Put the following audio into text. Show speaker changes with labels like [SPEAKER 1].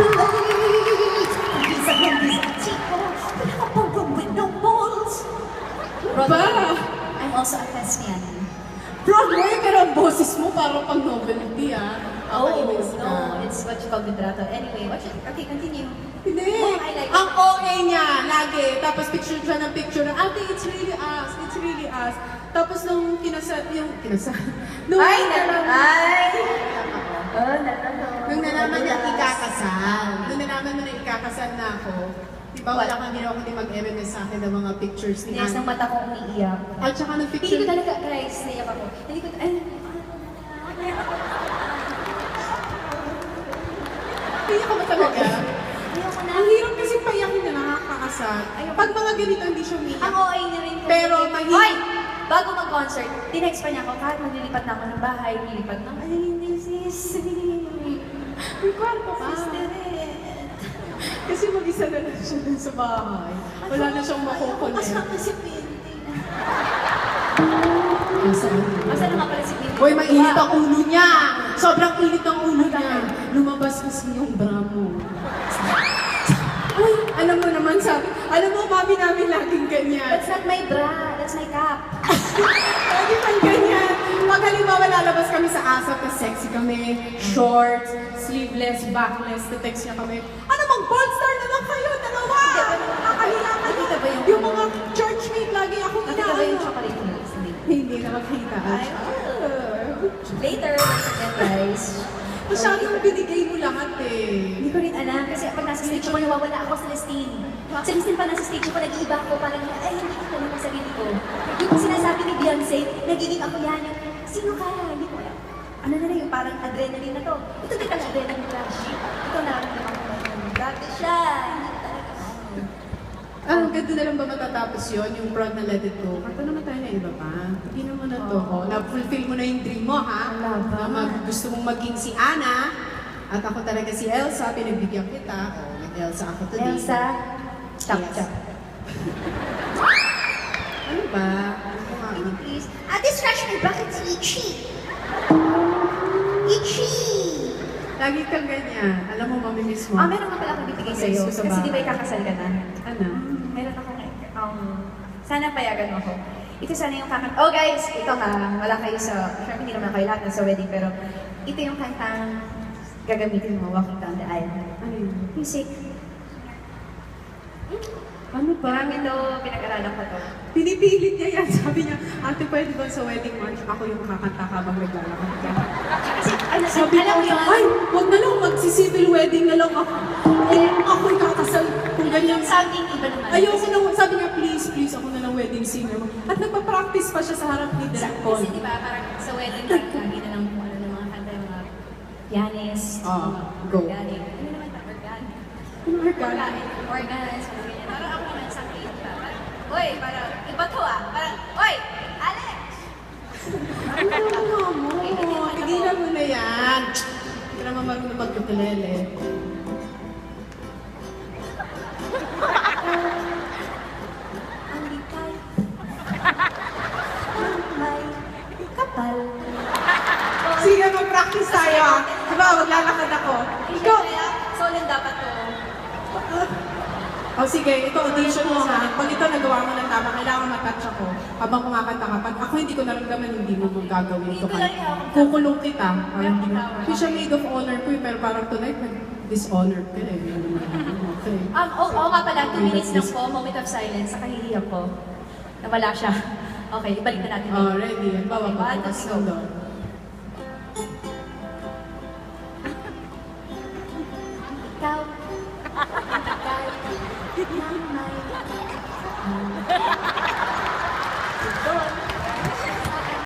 [SPEAKER 1] Please, please, please, Chico, we have a ballroom with no balls.
[SPEAKER 2] Ba?
[SPEAKER 1] I'm also a thespian.
[SPEAKER 2] Broadway, pero ang boses mo parang pang novelty, ah.
[SPEAKER 1] Oh,
[SPEAKER 2] Kakainis ka.
[SPEAKER 1] no, it's what you call vibrato. Anyway, okay, continue.
[SPEAKER 2] Hindi.
[SPEAKER 1] Oh, I like
[SPEAKER 2] Ang
[SPEAKER 1] it.
[SPEAKER 2] OA niya, lagi. Tapos picture siya ng picture ng, ate, it's really us, it's really us. Tapos nung kinasal, nung
[SPEAKER 1] Ay,
[SPEAKER 2] nung nalaman niya ikakasal, nung nalaman mo na ikakasal na ako, di ba wala kang ginawa kundi mag-MMS sa akin ng mga pictures ni
[SPEAKER 1] Yes, ng
[SPEAKER 2] Anna.
[SPEAKER 1] mata ko umiiyak.
[SPEAKER 2] At saka ng
[SPEAKER 1] Hindi
[SPEAKER 2] picture,
[SPEAKER 1] ko talaga, guys, naiyak ako. Hindi ko,
[SPEAKER 2] Iyak ka ba talaga?
[SPEAKER 1] ayoko na.
[SPEAKER 2] Ang hirap kasi payakin na nakakakasal. Pag mga ganito, hindi siya umiyak.
[SPEAKER 1] Ang OA na rin ko.
[SPEAKER 2] Pero
[SPEAKER 1] Hoy! Bago mag-concert, tinext pa niya ako, kahit maglilipat na ako ng bahay, lilipat na ako, ay, sis.
[SPEAKER 2] May kwarto ka.
[SPEAKER 1] Sister.
[SPEAKER 2] Kasi mag-isa na lang siya dun sa bahay. Wala na siyang makukulit.
[SPEAKER 1] Kasama si Pinty.
[SPEAKER 2] Nasaan?
[SPEAKER 1] Asa na nga pala si Pinty?
[SPEAKER 2] Uy, mainit ang ulo niya! Sobrang init ang ulo niya. Lumabas kasi yung bra mo. Ay, alam mo naman alam mo, mami namin laging ganyan.
[SPEAKER 1] That's not my bra, that's my cap.
[SPEAKER 2] Lagi pang ganyan. Pag halimbawa lalabas kami sa ASAP na sexy kami, shorts, sleeveless, backless, text niya kami, ano bang pornstar na lang kayo, dalawa! Nakahiya kayo.
[SPEAKER 1] Nakita ba
[SPEAKER 2] Yung mga churchmate lagi ako
[SPEAKER 1] Nakita ba yung
[SPEAKER 2] inaano.
[SPEAKER 1] chocolate milk?
[SPEAKER 2] Hindi na makita.
[SPEAKER 1] Ay, later, again guys.
[SPEAKER 2] Masyadong binigay mo lahat eh.
[SPEAKER 1] Hindi ko rin alam kasi pag nasa stage ako, nawawala ako sa Celestine. Sa Celestine pa nasa stage ako, nag-iiba ako, parang ay, hindi ko alam ang sarili ko. Yung sinasabi ni Beyonce, nagiging ako yan, yung, sino ka? Hindi ko alam. Ano na yung parang adrenaline na to. Ito din ang adrenaline rush. Ito nararamdaman ko ngayon. Grabe siya. Hindi talaga.
[SPEAKER 2] Ah, ganda na lang ba matatapos yun? Yung prod na Let It Go? Kanta naman tayo na iba pa. Hindi naman na to. Oh, na-fulfill mo na yung dream mo, ha?
[SPEAKER 1] Wala ba?
[SPEAKER 2] Na gusto mong maging si Anna. At ako talaga si Elsa. Pinagbigyan kita. Oh, Elsa ako today.
[SPEAKER 1] Elsa, chop
[SPEAKER 2] Yes.
[SPEAKER 1] chop.
[SPEAKER 2] Ano ba? Ano nga ba?
[SPEAKER 1] Please. Ate, scratch my back, it's itchy. Itchy!
[SPEAKER 2] Lagi kang ganyan. Alam mo, mamimiss mo.
[SPEAKER 1] Meron nga pala akong bibigay sa'yo.
[SPEAKER 2] Sa
[SPEAKER 1] Kasi
[SPEAKER 2] bahay.
[SPEAKER 1] di ba ikakasal ka na?
[SPEAKER 2] Ano?
[SPEAKER 1] Meron akong, sana payagan mo ako. Ito sana yung kakanta. Oh guys, ito ha, wala kayo sa, sure hindi naman kayo lahat nasa wedding, pero ito yung kantang gagamitin mo walking down the aisle.
[SPEAKER 2] Ano yun?
[SPEAKER 1] Music.
[SPEAKER 2] Ano ba?
[SPEAKER 1] Parang ito, pinag-aralan ko to.
[SPEAKER 2] Pinipilit niya yan. Sabi niya, ate, pwede ba sa wedding march ako yung kakanta habang naglalakad ka?
[SPEAKER 1] Kasi,
[SPEAKER 2] Sabi
[SPEAKER 1] alam mo
[SPEAKER 2] niya,
[SPEAKER 1] yun,
[SPEAKER 2] ay, wag na lang, magsi-civil wedding na lang ako. Eh, ako'y kakasal. Kung ganyan.
[SPEAKER 1] yung sounding iba naman.
[SPEAKER 2] Ayoko na, sabi niya, please, ako na lang wedding singer mo. At nagpa-practice pa siya sa harap ni Direk Paul.
[SPEAKER 1] Kasi di ba, parang sa wedding night, lagi na lang kung ano ng mga kanta, yung mga pianist,
[SPEAKER 2] Go.
[SPEAKER 1] organic. Ano naman ta? Organic.
[SPEAKER 2] Ano organic?
[SPEAKER 1] Organic. Parang ako naman sa kate pa. Parang, uy, parang, iba to ah. Parang, uy, Alex!
[SPEAKER 2] Ano mo? Tigilan mo na yan. Hindi naman marunong mag-ukulele.
[SPEAKER 1] Ang likay. Ang may kapal.
[SPEAKER 2] Sige, mag-practice tayo. Diba, maglalakad ako. Ikaw,
[SPEAKER 1] Solo dapat to.
[SPEAKER 2] oh, sige, ito audition mo ha. Pag ito nagawa mo ng tama, kailangan matouch ako. Habang kumakanta ka. Pag ako hindi ko naramdaman, hindi mo magagawin ito. Kukulong kita. Hindi siya maid of honor ko, pero parang tonight, nag-dishonor ka na. Okay.
[SPEAKER 1] Oo nga pala, 2 minutes lang po, moment of silence, sa kahihiyap ko. Nawala siya. Okay, ibalik na natin.
[SPEAKER 2] Oh, ready. Bawa
[SPEAKER 1] Okay,
[SPEAKER 2] ko.
[SPEAKER 1] one, two,
[SPEAKER 2] Bukas
[SPEAKER 1] go.
[SPEAKER 2] ng door.